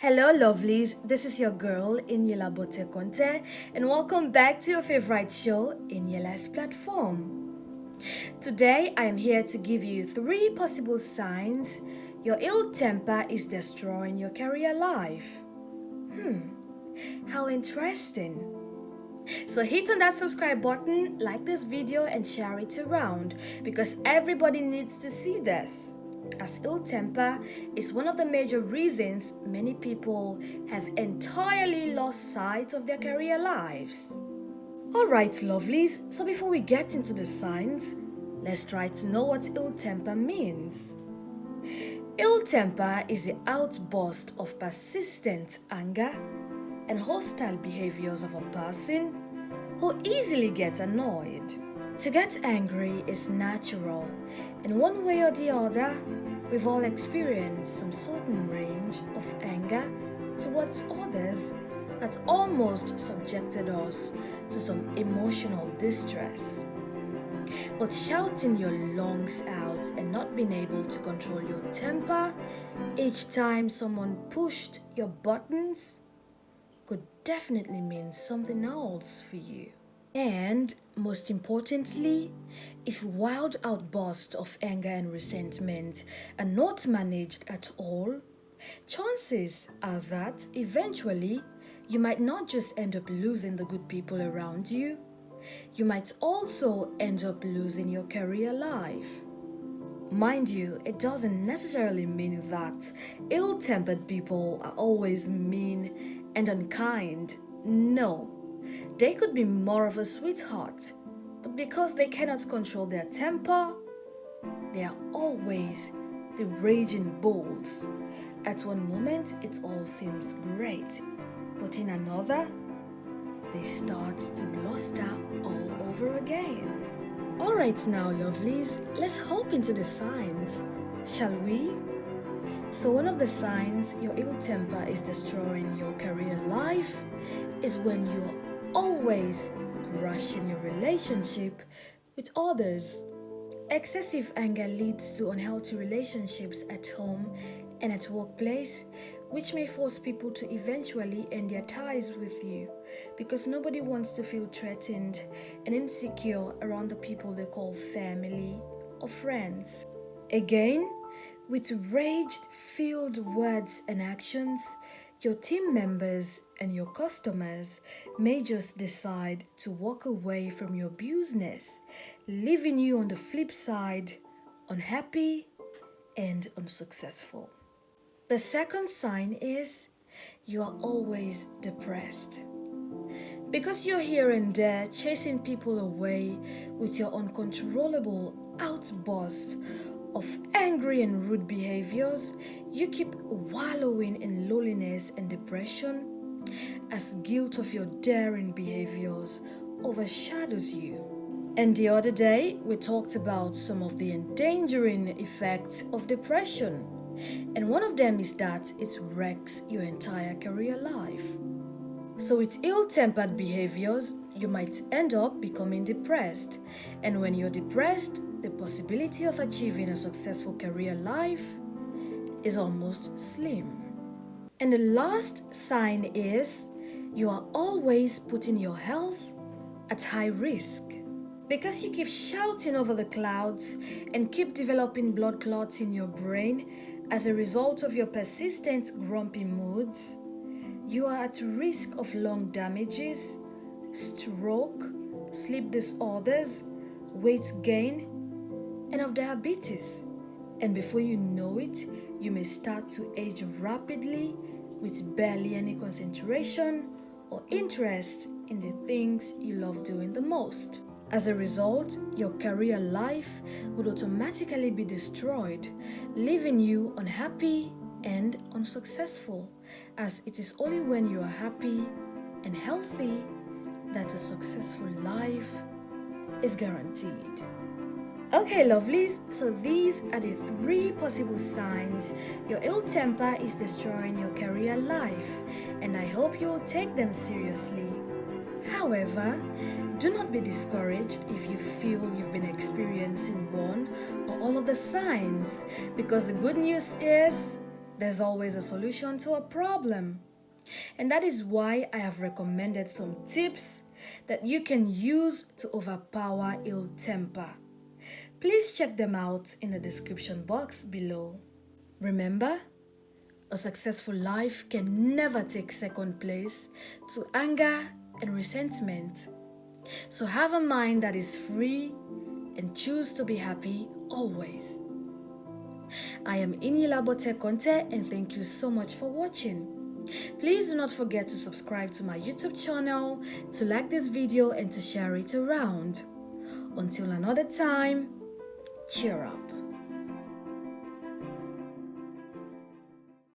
Hello lovelies, this is your girl Inyela Bote Conte and welcome back to your favorite show, Inyela's Platform. Today I am here to give you 3 possible signs your ill temper is destroying your career life. How interesting. So hit on that subscribe button, like this video and share it around because everybody needs to see this. As ill temper is one of the major reasons many people have entirely lost sight of their career lives. Alright lovelies, so before we get into the signs, let's try to know what ill temper means. Ill temper is the outburst of persistent anger and hostile behaviors of a person who easily gets annoyed. To get angry is natural. In one way or the other, we've all experienced some certain range of anger towards others that almost subjected us to some emotional distress. But shouting your lungs out and not being able to control your temper each time someone pushed your buttons could definitely mean something else for you. And most importantly, if wild outbursts of anger and resentment are not managed at all, chances are that eventually you might not just end up losing the good people around you, you might also end up losing your career life. Mind you, it doesn't necessarily mean that ill-tempered people are always mean and unkind. No, they could be more of a sweetheart, but because they cannot control their temper, they are always the raging bulls. At one moment, it all seems great, but in another, they start to bluster all over again. Alright now lovelies, let's hop into the signs, shall we? So one of the signs your ill temper is destroying your career life is when you're always rushing your relationship with others. Excessive anger leads to unhealthy relationships at home and at workplace, which may force people to eventually end their ties with you because nobody wants to feel threatened and insecure around the people they call family or friends. Again, with rage-filled words and actions, your team members and your customers may just decide to walk away from your business, leaving you on the flip side unhappy and unsuccessful. The second sign is you are always depressed. Because you're here and there chasing people away with your uncontrollable outbursts of angry and rude behaviors, you keep wallowing in loneliness and depression as guilt of your daring behaviors overshadows you. And the other day, we talked about some of the endangering effects of depression. And one of them is that it wrecks your entire career life. So with ill-tempered behaviors, you might end up becoming depressed. And when you're depressed, the possibility of achieving a successful career life is almost slim. And the last sign is you are always putting your health at high risk. Because you keep shouting over the clouds and keep developing blood clots in your brain as a result of your persistent grumpy moods, you are at risk of lung damages, stroke, sleep disorders, weight gain, and of diabetes. And before you know it, you may start to age rapidly with barely any concentration or interest in the things you love doing the most. As a result, your career life would automatically be destroyed, leaving you unhappy and unsuccessful, as it is only when you are happy and healthy that a successful life is guaranteed. Okay lovelies, so these are the 3 possible signs your ill temper is destroying your career life, and I hope you'll take them seriously. However, do not be discouraged if you feel you've been experiencing one or all of the signs, because the good news is There's always a solution to a problem. And that is why I have recommended some tips that you can use to overpower ill temper. Please check them out in the description box below. Remember, a successful life can never take second place to anger and resentment. So have a mind that is free and choose to be happy always. I am Aloud Conte and thank you so much for watching. Please do not forget to subscribe to my YouTube channel, to like this video and to share it around. Until another time, cheer up.